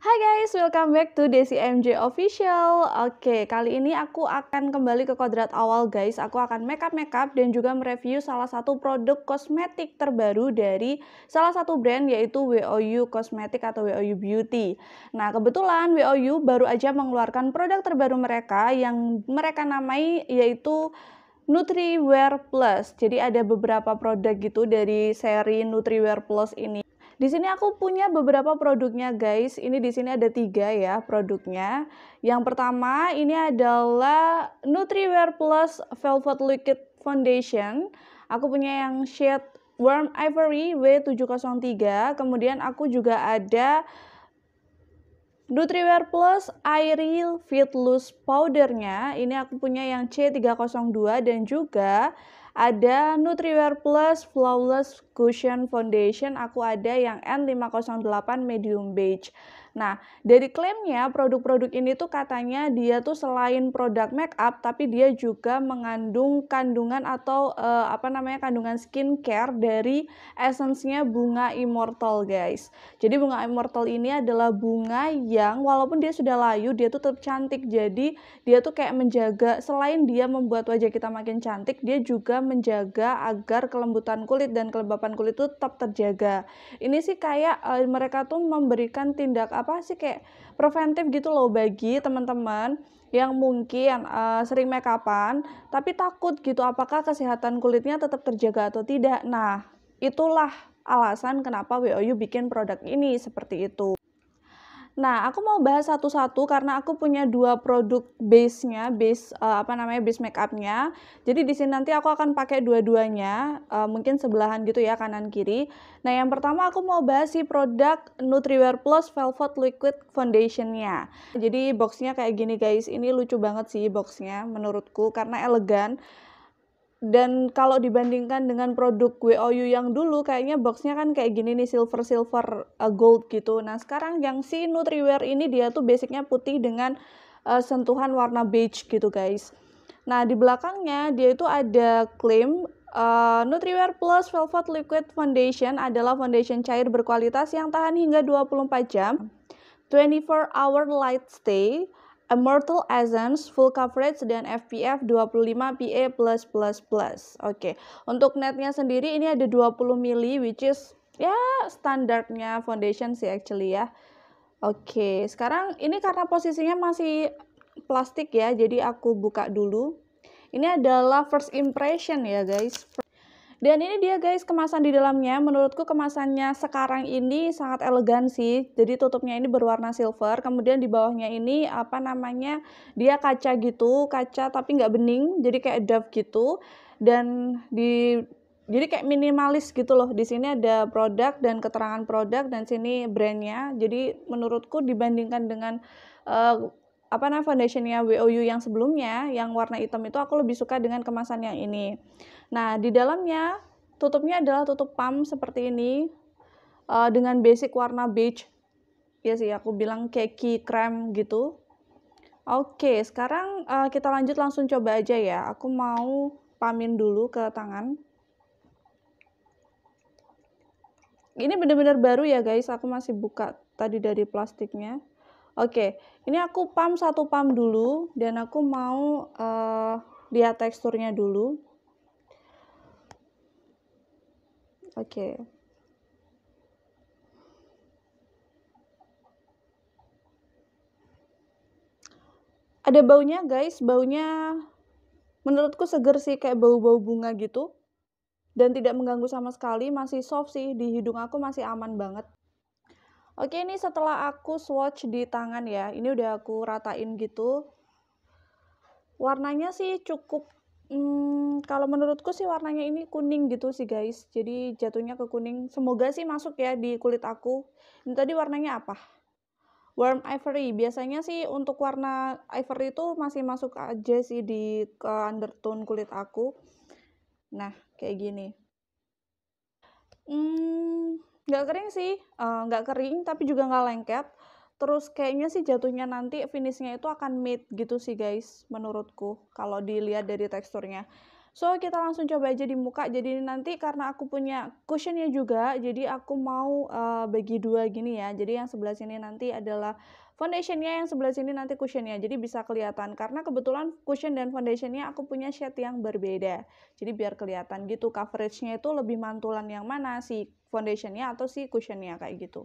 Hai guys, welcome back to Desi MJ Official. Oke, kali ini aku akan kembali ke kodrat awal guys. Aku akan makeup dan juga mereview salah satu produk kosmetik terbaru dari salah satu brand yaitu WOU Cosmetic atau WOU Beauty. Nah, kebetulan WOU baru aja mengeluarkan produk terbaru mereka yang mereka namai yaitu Nutriwear Plus. Jadi ada beberapa produk gitu dari seri Nutriwear Plus ini. Di sini aku punya beberapa produknya guys. Ini di sini ada 3 ya produknya. Yang pertama ini adalah Nutriwear Plus Velvet Liquid Foundation. Aku punya yang shade Warm Ivory W703. Kemudian aku juga ada Nutriwear Plus Airy Fit Loose Powdernya. Ini aku punya yang C302 dan juga ada Nutriwear Plus Flawless Cushion Foundation. Aku ada yang N508 Medium Beige. Nah, dari klaimnya produk-produk ini tuh katanya dia tuh selain produk make up tapi dia juga mengandung kandungan atau kandungan skincare dari essence-nya bunga immortal guys. Jadi bunga immortal ini adalah bunga yang walaupun dia sudah layu dia tuh tetap cantik. Jadi dia tuh kayak menjaga, selain dia membuat wajah kita makin cantik, dia juga menjaga agar kelembutan kulit dan kelembapan kulit itu tetap terjaga. Ini sih kayak mereka tuh memberikan tindak kayak preventif gitu loh bagi teman-teman yang mungkin sering make upan tapi takut gitu apakah kesehatan kulitnya tetap terjaga atau tidak. Nah, itulah alasan kenapa WOU bikin produk ini seperti itu. Nah, aku mau bahas satu-satu karena aku punya 2 produk base-nya, base makeupnya. Jadi di sini nanti aku akan pakai dua-duanya, mungkin sebelahan gitu ya, kanan kiri. Nah, yang pertama aku mau bahas si produk Nutriwear Plus Velvet Liquid Foundation-nya. Jadi box-nya kayak gini guys, ini lucu banget sih box-nya menurutku karena elegan. Dan kalau dibandingkan dengan produk WOU yang dulu kayaknya boxnya kan kayak gini nih, silver gold gitu. Nah, sekarang yang si Nutriwear ini dia tuh basicnya putih dengan sentuhan warna beige gitu guys. Nah, di belakangnya dia itu ada klaim Nutriwear Plus Velvet Liquid Foundation adalah foundation cair berkualitas yang tahan hingga 24 jam, 24-hour light stay, Immortal Essence, full coverage, dan SPF 25 PA+++. Oke, untuk netnya sendiri ini ada 20 ml, which is ya standarnya foundation sih actually ya. Oke, sekarang ini karena posisinya masih plastik ya, jadi aku buka dulu. Ini adalah first impression ya guys. Dan ini dia guys kemasan di dalamnya. Menurutku kemasannya sekarang ini sangat elegan sih. Jadi tutupnya ini berwarna silver. Kemudian di bawahnya ini dia kaca gitu, kaca tapi nggak bening. Jadi kayak dove gitu. Dan jadi kayak minimalis gitu loh. Di sini ada produk dan keterangan produk dan sini brandnya. Jadi menurutku dibandingkan dengan foundationnya WOU yang sebelumnya, yang warna hitam itu aku lebih suka dengan kemasan yang ini. Nah, di dalamnya tutupnya adalah tutup pump seperti ini dengan basic warna beige. Ya sih, aku bilang khaki krem gitu. Oke, sekarang kita lanjut langsung coba aja ya. Aku mau pamin dulu ke tangan. Ini benar-benar baru ya guys, aku masih buka tadi dari plastiknya. Oke, ini aku satu pump dulu dan aku mau lihat teksturnya dulu. Oke. Ada baunya guys, baunya menurutku seger sih, kayak bau-bau bunga gitu. Dan tidak mengganggu sama sekali, masih soft sih, di hidung aku masih aman banget. Oke, ini setelah aku swatch di tangan ya, ini udah aku ratain gitu. Warnanya sih cukup, kalau menurutku sih warnanya ini kuning gitu sih guys. Jadi jatuhnya ke kuning, semoga sih masuk ya di kulit aku. Ini tadi warnanya apa? Warm Ivory, biasanya sih untuk warna ivory itu masih masuk aja sih ke undertone kulit aku. Nah, kayak gini. Nggak kering sih, nggak kering tapi juga nggak lengket. Terus kayaknya sih jatuhnya nanti finishnya itu akan matte gitu sih guys, menurutku kalau dilihat dari teksturnya. So, kita langsung coba aja di muka. Jadi nanti karena aku punya cushionnya juga, jadi aku mau bagi dua gini ya. Jadi yang sebelah sini nanti adalah foundationnya, yang sebelah sini nanti cushionnya. Jadi bisa kelihatan. Karena kebetulan cushion dan foundationnya aku punya shade yang berbeda. Jadi biar kelihatan gitu coveragenya itu lebih mantulan yang mana, si foundationnya atau si cushionnya kayak gitu.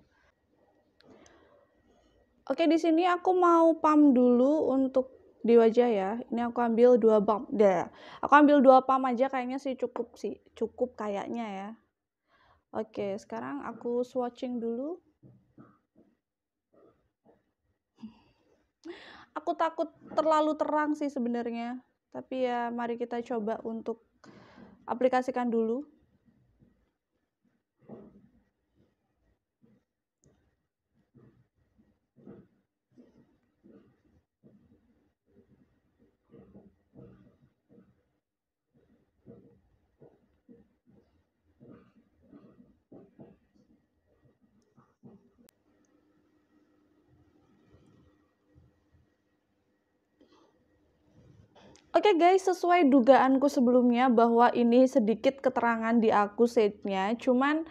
Oke, di sini aku mau pump dulu untuk di wajah ya. Ini aku ambil 2 pump. Aku ambil 2 pump aja kayaknya sih. Cukup kayaknya ya. Oke, sekarang aku swatching dulu. Aku takut terlalu terang sih sebenarnya. Tapi ya mari kita coba untuk aplikasikan dulu. Oke guys, sesuai dugaanku sebelumnya bahwa ini sedikit keterangan di aku shade-nya, cuman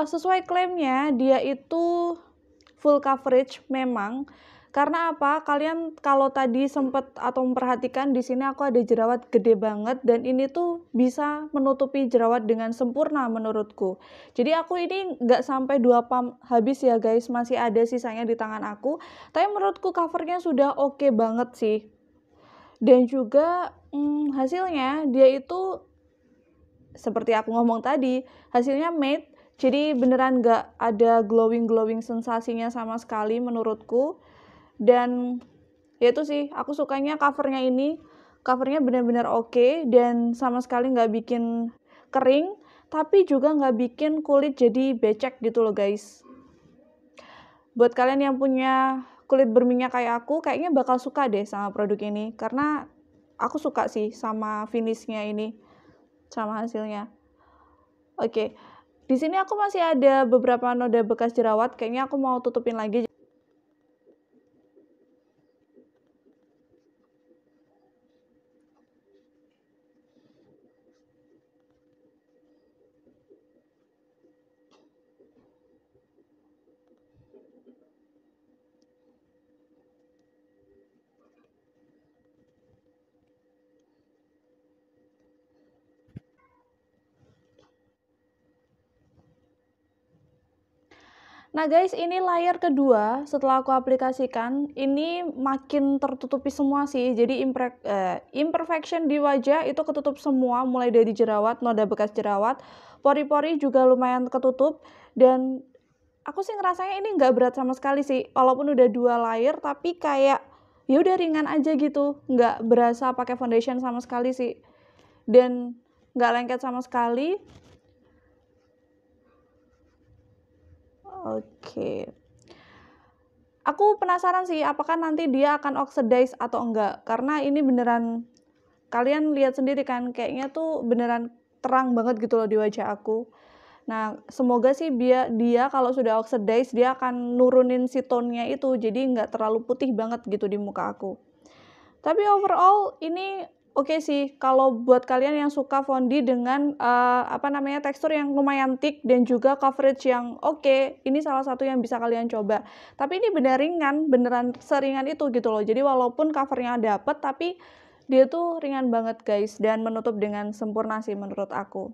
sesuai klaimnya dia itu full coverage memang. Karena apa? Kalian kalau tadi sempet atau memperhatikan di sini aku ada jerawat gede banget dan ini tuh bisa menutupi jerawat dengan sempurna menurutku. Jadi aku ini nggak sampai 2 pump habis ya guys, masih ada sisanya di tangan aku. Tapi menurutku covernya sudah oke banget sih. Dan juga hasilnya dia itu seperti aku ngomong tadi, hasilnya matte, jadi beneran nggak ada glowing sensasinya sama sekali menurutku. Dan ya itu sih, aku sukanya covernya ini, covernya bener-bener oke dan sama sekali nggak bikin kering, tapi juga nggak bikin kulit jadi becek gitu loh guys. Buat kalian yang punya kulit berminyak kayak aku, kayaknya bakal suka deh sama produk ini, karena aku suka sih sama finishnya ini, sama hasilnya. Oke, di sini aku masih ada beberapa noda bekas jerawat, kayaknya aku mau tutupin lagi. Nah guys, ini layer kedua setelah aku aplikasikan, ini makin tertutupi semua sih. Jadi imperfection di wajah itu ketutup semua, mulai dari jerawat, noda bekas jerawat, pori-pori juga lumayan ketutup. Dan aku sih ngerasanya ini nggak berat sama sekali sih, walaupun udah 2 layer, tapi kayak ya udah ringan aja gitu, nggak berasa pakai foundation sama sekali sih. Dan nggak lengket sama sekali. Oke. Aku penasaran sih apakah nanti dia akan oxidize atau enggak, karena ini beneran, kalian lihat sendiri kan, kayaknya tuh beneran terang banget gitu loh di wajah aku. Nah, semoga sih dia kalau sudah oxidize, dia akan nurunin si tone-nya itu, jadi nggak terlalu putih banget gitu di muka aku. Tapi overall ini oke sih, kalau buat kalian yang suka fondant dengan tekstur yang lumayan thick dan juga coverage yang oke, ini salah satu yang bisa kalian coba. Tapi ini bener ringan, beneran seringan itu gitu loh. Jadi walaupun covernya dapet, tapi dia tuh ringan banget guys dan menutup dengan sempurna sih menurut aku.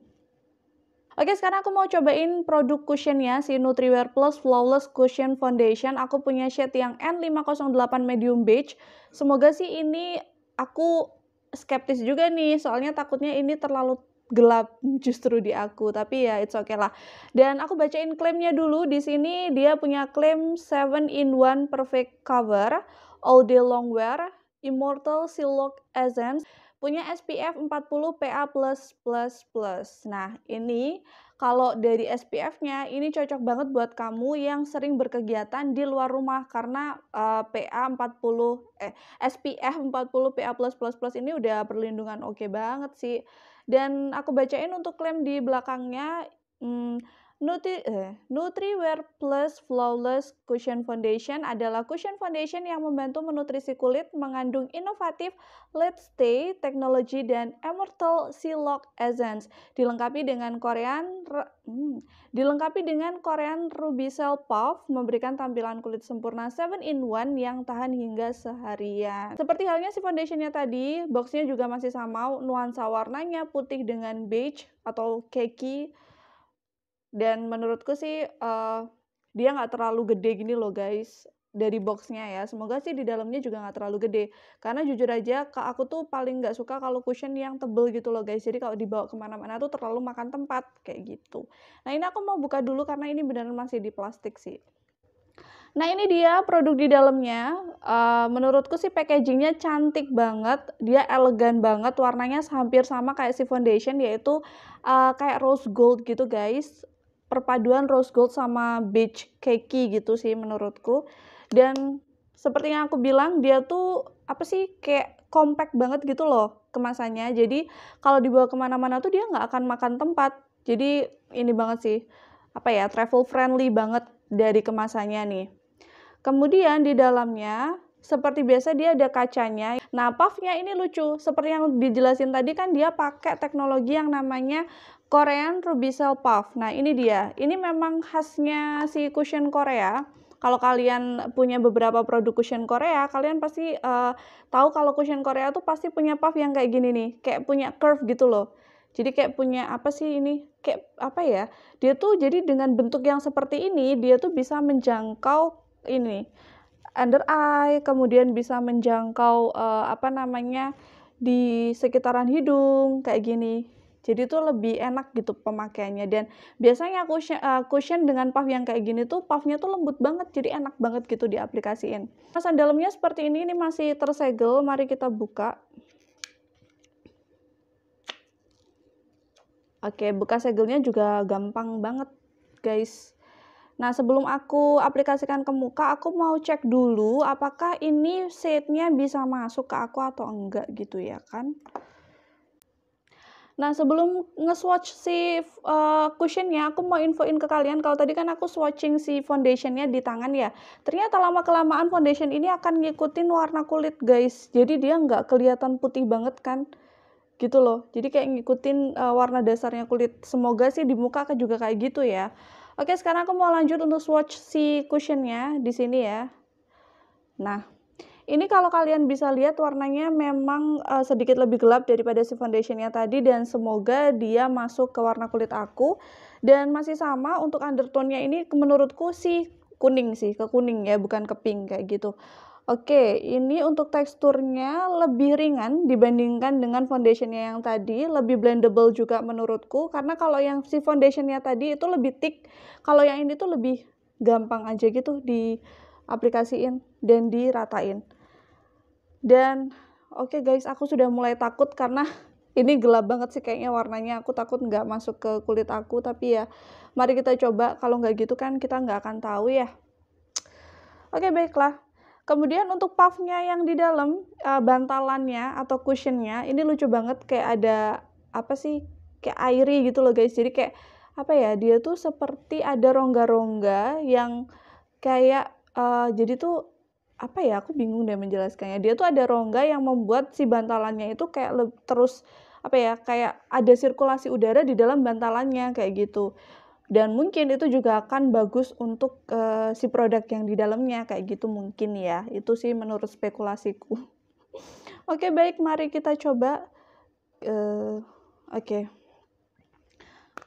Oke, sekarang aku mau cobain produk cushionnya, si Nutriwear Plus Flawless Cushion Foundation. Aku punya shade yang N508 Medium Beige. Semoga sih ini, aku skeptis juga nih, soalnya takutnya ini terlalu gelap justru di aku, tapi ya it's okay lah. Dan aku bacain klaimnya dulu. Di sini dia punya klaim 7-in-1 Perfect Cover, All Day Long Wear, Immortal Silk Essence, punya SPF 40 PA+++. Nah, ini kalau dari SPF-nya ini cocok banget buat kamu yang sering berkegiatan di luar rumah karena SPF 40 PA+++ ini udah perlindungan oke banget sih. Dan aku bacain untuk klaim di belakangnya, Nutriwear Plus Flawless Cushion Foundation adalah cushion foundation yang membantu menutrisi kulit, mengandung inovatif Let's Stay teknologi dan Immortal Sea Lock Essence, dilengkapi dengan Korean Ruby Cell Puff, memberikan tampilan kulit sempurna 7-in-1 yang tahan hingga seharian. Seperti halnya si foundationnya tadi, boxnya juga masih sama, nuansa warnanya putih dengan beige atau khaki. Dan menurutku sih dia nggak terlalu gede gini loh guys dari boxnya ya. Semoga sih di dalamnya juga nggak terlalu gede. Karena jujur aja aku tuh paling nggak suka kalau cushion yang tebel gitu loh guys. Jadi kalau dibawa kemana-mana tuh terlalu makan tempat kayak gitu. Nah ini aku mau buka dulu karena ini beneran masih di plastik sih. Nah ini dia produk di dalamnya. Menurutku sih packagingnya cantik banget. Dia elegan banget. Warnanya hampir sama kayak si foundation, yaitu kayak rose gold gitu guys. Perpaduan rose gold sama beige khaki gitu sih menurutku. Dan seperti yang aku bilang, dia tuh apa sih kayak compact banget gitu loh kemasannya. Jadi kalau dibawa kemana-mana tuh dia nggak akan makan tempat. Jadi ini banget sih, apa ya, travel friendly banget dari kemasannya nih. Kemudian di dalamnya seperti biasa dia ada kacanya. Nah, puffnya ini lucu. Seperti yang dijelasin tadi kan dia pakai teknologi yang namanya Korean Ruby Cell Puff. Nah, ini dia. Ini memang khasnya si cushion Korea. Kalau kalian punya beberapa produk cushion Korea, kalian pasti tahu kalau cushion Korea tuh pasti punya puff yang kayak gini nih, kayak punya curve gitu loh. Jadi kayak punya apa sih ini? Kayak apa ya? Dia tuh jadi dengan bentuk yang seperti ini, dia tuh bisa menjangkau ini under eye, kemudian bisa menjangkau apa namanya di sekitaran hidung kayak gini. Jadi tuh lebih enak gitu pemakaiannya. Dan biasanya cushion dengan puff yang kayak gini tuh puffnya tuh lembut banget, jadi enak banget gitu diaplikasiin. Kemasan dalamnya seperti ini masih tersegel. Mari kita buka. Oke, buka segelnya juga gampang banget guys. Nah, sebelum aku aplikasikan ke muka, aku mau cek dulu apakah ini shade-nya bisa masuk ke aku atau enggak gitu ya kan. Nah, sebelum nge-swatch si cushionnya, aku mau infoin ke kalian kalau tadi kan aku swatching si foundationnya di tangan ya. Ternyata lama-kelamaan foundation ini akan ngikutin warna kulit guys. Jadi dia nggak kelihatan putih banget kan. Gitu loh. Jadi kayak ngikutin warna dasarnya kulit. Semoga sih di muka juga kayak gitu ya. Oke, sekarang aku mau lanjut untuk swatch si cushionnya di sini ya. Nah, ini kalau kalian bisa lihat warnanya memang sedikit lebih gelap daripada si foundationnya tadi, dan semoga dia masuk ke warna kulit aku. Dan masih sama untuk undertone-nya ini menurutku sih kuning sih, ke kuning ya, bukan ke pink kayak gitu. Oke, ini untuk teksturnya lebih ringan dibandingkan dengan foundationnya yang tadi, lebih blendable juga menurutku, karena kalau yang si foundationnya tadi itu lebih thick, kalau yang ini tuh lebih gampang aja gitu diaplikasiin dan diratain. Dan oke guys, aku sudah mulai takut karena ini gelap banget sih kayaknya warnanya. Aku takut nggak masuk ke kulit aku, tapi ya mari kita coba. Kalau nggak gitu kan kita nggak akan tahu ya. Oke, baiklah. Kemudian untuk puffnya yang di dalam bantalannya atau cushionnya ini lucu banget, kayak ada apa sih, kayak airy gitu loh guys. Jadi kayak apa ya, dia tuh seperti ada rongga-rongga yang kayak jadi tuh apa ya, aku bingung deh menjelaskannya. Dia tuh ada rongga yang membuat si bantalannya itu kayak terus apa ya, kayak ada sirkulasi udara di dalam bantalannya kayak gitu. Dan mungkin itu juga akan bagus untuk si produk yang di dalamnya kayak gitu mungkin ya. Itu sih menurut spekulasiku. Oke, baik, mari kita coba. Oke.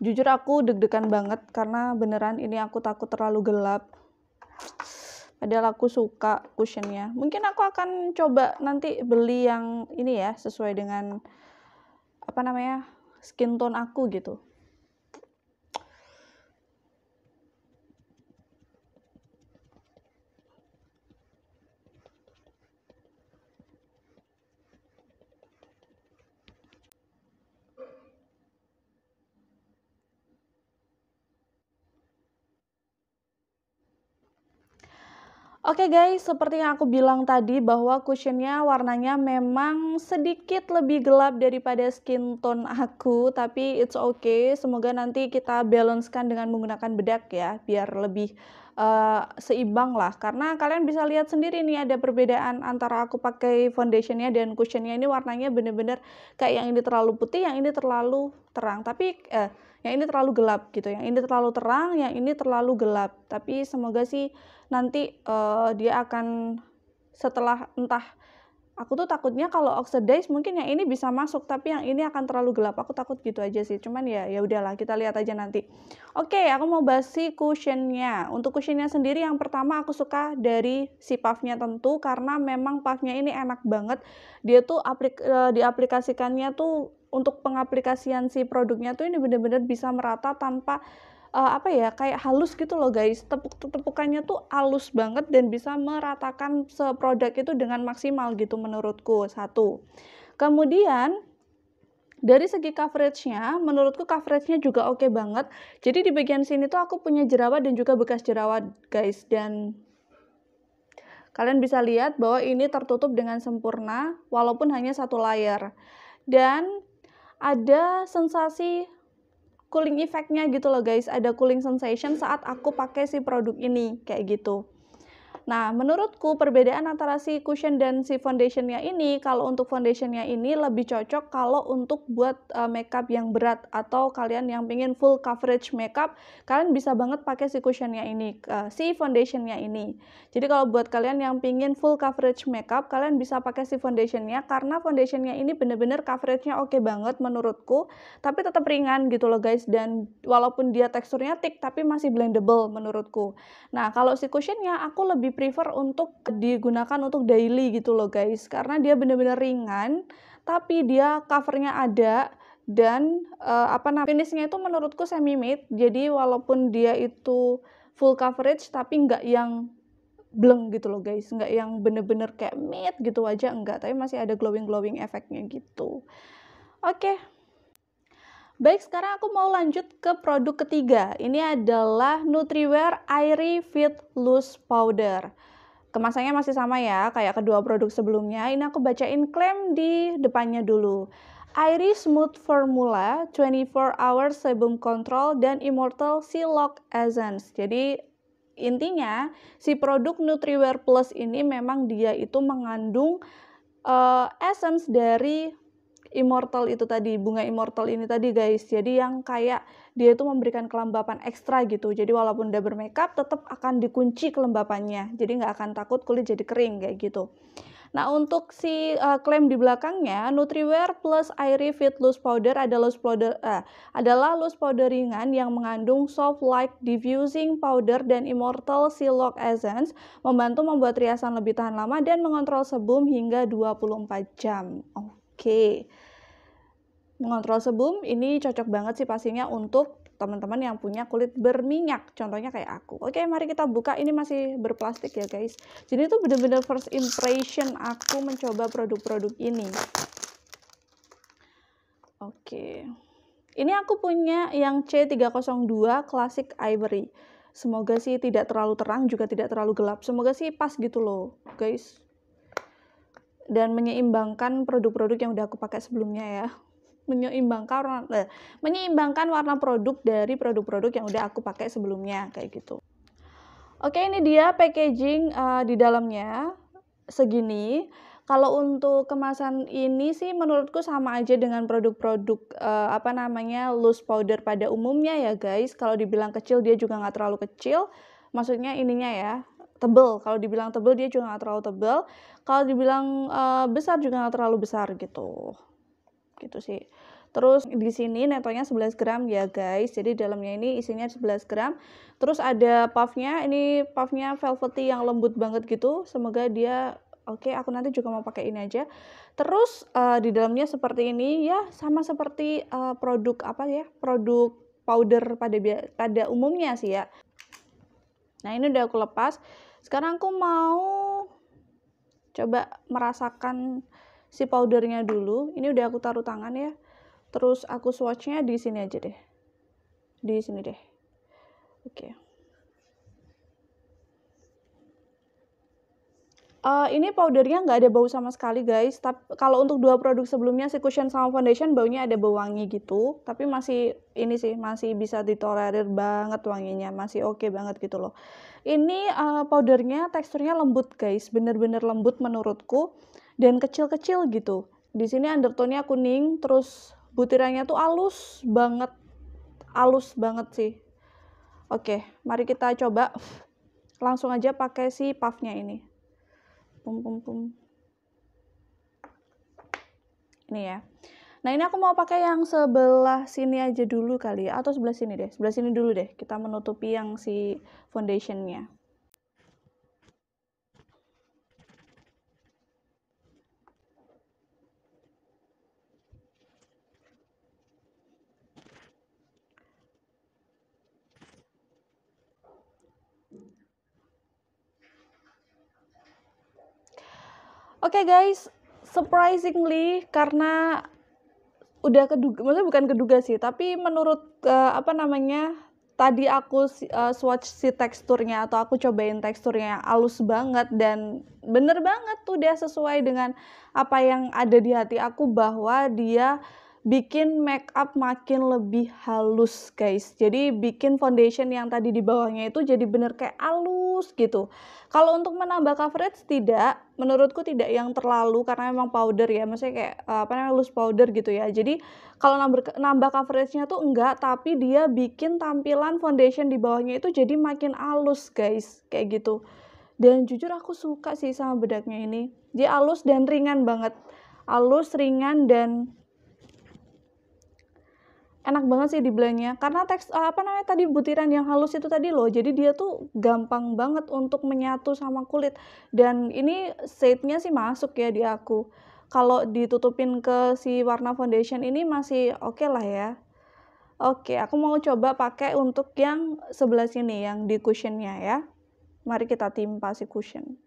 Jujur aku deg-degan banget karena beneran ini aku takut terlalu gelap. Padahal aku suka cushionnya. Mungkin aku akan coba nanti beli yang ini ya, sesuai dengan apa namanya, skin tone aku gitu. Oke guys, seperti yang aku bilang tadi bahwa cushionnya warnanya memang sedikit lebih gelap daripada skin tone aku, tapi it's okay. Semoga nanti kita balancekan dengan menggunakan bedak ya, biar lebih seimbang lah. Karena kalian bisa lihat sendiri nih ada perbedaan antara aku pakai foundationnya dan cushionnya ini warnanya bener-bener kayak yang ini terlalu putih, yang ini terlalu terang. Tapi yang ini terlalu gelap gitu, yang ini terlalu terang, yang ini terlalu gelap. Tapi semoga sih nanti dia akan setelah entah, aku tuh takutnya kalau oxidize mungkin yang ini bisa masuk, tapi yang ini akan terlalu gelap. Aku takut gitu aja sih. Cuman ya udahlah, kita lihat aja nanti. Oke, aku mau bahas si cushionnya. Untuk cushionnya sendiri yang pertama aku suka dari si puffnya tentu karena memang puffnya ini enak banget. Dia tuh diaplikasikannya tuh untuk pengaplikasian si produknya tuh ini bener-bener bisa merata tanpa apa ya, kayak halus gitu loh guys, tepukannya tuh halus banget dan bisa meratakan seproduk itu dengan maksimal gitu menurutku, satu. Kemudian dari segi coveragenya, menurutku coveragenya juga oke banget. Jadi di bagian sini tuh aku punya jerawat dan juga bekas jerawat guys, dan kalian bisa lihat bahwa ini tertutup dengan sempurna walaupun hanya satu layer. Dan ada sensasi cooling effect-nya gitu loh guys, ada cooling sensation saat aku pakai si produk ini, kayak gitu. Nah, menurutku perbedaan antara si cushion dan si foundationnya ini, kalau untuk foundationnya ini lebih cocok kalau untuk buat makeup yang berat atau kalian yang pengen full coverage makeup, kalian bisa banget pakai si cushionnya ini, si foundationnya ini. Jadi kalau buat kalian yang pengen full coverage makeup, kalian bisa pakai si foundationnya karena foundationnya ini bener-bener coveragenya oke banget menurutku, tapi tetap ringan gitu loh guys, dan walaupun dia teksturnya thick tapi masih blendable menurutku. Nah, kalau si cushionnya aku lebih prefer untuk digunakan untuk daily gitu loh guys, karena dia bener-bener ringan, tapi dia covernya ada, dan finishnya itu menurutku semi matte, jadi walaupun dia itu full coverage tapi nggak yang bleng gitu loh guys, nggak yang bener-bener kayak matte gitu aja, enggak, tapi masih ada glowing efeknya gitu. Oke. Baik, sekarang aku mau lanjut ke produk ketiga. Ini adalah Nutriwear Airy Fit Loose Powder. Kemasannya masih sama ya, kayak kedua produk sebelumnya. Ini aku bacain klaim di depannya dulu. Airy Smooth Formula, 24 Hour Sebum Control, dan Immortal Sea Lock Essence. Jadi intinya si produk Nutriwear Plus ini memang dia itu mengandung essence dari Immortal itu tadi, bunga Immortal ini tadi guys. Jadi yang kayak dia itu memberikan kelembapan ekstra gitu. Jadi walaupun udah bermakeup tetap akan dikunci kelembapannya. Jadi nggak akan takut kulit jadi kering kayak gitu. Nah, untuk si klaim di belakangnya, Nutriwear Plus Airy Fit Loose Powder adalah loose powder ringan yang mengandung soft light diffusing powder dan Immortal Sea Lock Essence, membantu membuat riasan lebih tahan lama dan mengontrol sebum hingga 24 jam. Oke. Mengontrol sebum ini cocok banget sih pastinya untuk teman-teman yang punya kulit berminyak, contohnya kayak aku. Oke, mari kita buka. Ini masih berplastik ya guys. Jadi itu bener-bener first impression aku mencoba produk-produk ini. Oke, ini aku punya yang C302 Classic Ivory. Semoga sih tidak terlalu terang juga tidak terlalu gelap. Semoga sih pas gitu loh guys, dan menyeimbangkan produk-produk yang udah aku pakai sebelumnya ya. Menyeimbangkan warna produk dari produk-produk yang udah aku pakai sebelumnya kayak gitu. Oke, ini dia packaging di dalamnya segini. Kalau untuk kemasan ini sih menurutku sama aja dengan produk-produk loose powder pada umumnya ya guys. Kalau dibilang kecil dia juga nggak terlalu kecil, maksudnya ininya ya, tebel. Kalau dibilang tebel dia juga nggak terlalu tebel. Kalau dibilang besar juga nggak terlalu besar gitu sih. Terus di sini netonya 11 gram ya guys, jadi dalamnya ini isinya 11 gram. Terus ada puffnya, ini puffnya velvety yang lembut banget gitu. Semoga dia oke, aku nanti juga mau pakai ini aja. Terus di dalamnya seperti ini ya, sama seperti produk produk powder pada umumnya sih ya. Nah, ini udah aku lepas. Sekarang aku mau coba merasakan si powdernya dulu. Ini udah aku taruh tangan ya. Terus aku swatchnya di sini aja deh. Di sini deh. Oke. Ini powdernya nggak ada bau sama sekali guys, kalau untuk 2 produk sebelumnya si cushion sama foundation baunya ada bau wangi gitu, tapi masih ini sih, masih bisa ditolerir banget wanginya, masih oke banget gitu loh. Ini, powdernya teksturnya lembut guys, bener-bener lembut menurutku dan kecil-kecil gitu. Di sini undertone-nya kuning, terus butirannya tuh halus banget sih. Oke, mari kita coba langsung aja pakai si puff-nya ini. Ini ya. Nah, ini aku mau pakai yang sebelah sini aja dulu kali ya, atau sebelah sini deh. Sebelah sini dulu deh, kita menutupi yang si foundation-nya. Oke guys, surprisingly karena udah keduga, maksudnya bukan keduga sih, tapi menurut tadi aku swatch si teksturnya atau aku cobain teksturnya yang halus banget dan bener banget tuh dia sesuai dengan apa yang ada di hati aku, bahwa dia bikin make up makin lebih halus guys. Jadi bikin foundation yang tadi di bawahnya itu jadi bener kayak halus gitu. Kalau untuk menambah coverage tidak, menurutku tidak yang terlalu, karena memang powder ya, maksudnya kayak loose powder gitu ya. Jadi kalau nambah coveragenya tuh enggak, tapi dia bikin tampilan foundation di bawahnya itu jadi makin halus guys, kayak gitu. Dan jujur aku suka sih sama bedaknya ini. Dia halus dan ringan banget. Halus, ringan, dan enak banget sih di blendnya, karena tadi butiran yang halus itu tadi loh, jadi dia tuh gampang banget untuk menyatu sama kulit, dan ini shade-nya sih masuk ya di aku. Kalau ditutupin ke si warna foundation ini masih oke lah ya. Oke, aku mau coba pakai untuk yang sebelah sini, yang di cushionnya ya. Mari kita timpa si cushion.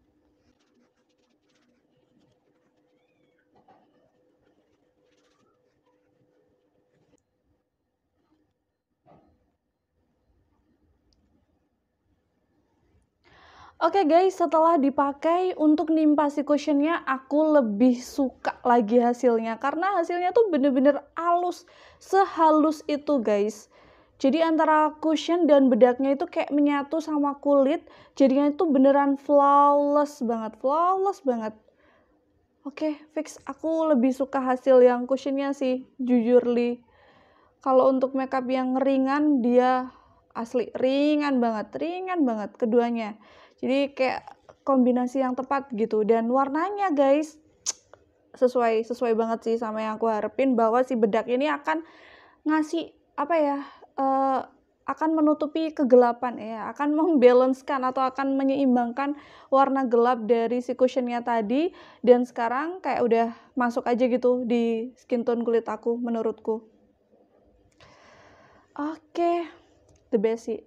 Oke guys, setelah dipakai untuk nimpa si cushionnya, aku lebih suka lagi hasilnya, karena hasilnya tuh bener-bener halus, sehalus itu guys. Jadi antara cushion dan bedaknya itu kayak menyatu sama kulit, jadinya itu beneran flawless banget. Oke, fix aku lebih suka hasil yang cushionnya sih, jujur li. Kalau untuk makeup yang ringan, dia asli ringan banget keduanya. Jadi kayak kombinasi yang tepat gitu, dan warnanya guys sesuai banget sih sama yang aku harapin, bahwa si bedak ini akan ngasih akan menutupi kegelapan ya, akan membalancekan atau akan menyeimbangkan warna gelap dari si cushionnya tadi, dan sekarang kayak udah masuk aja gitu di skin tone kulit aku menurutku. Oke, the best sih.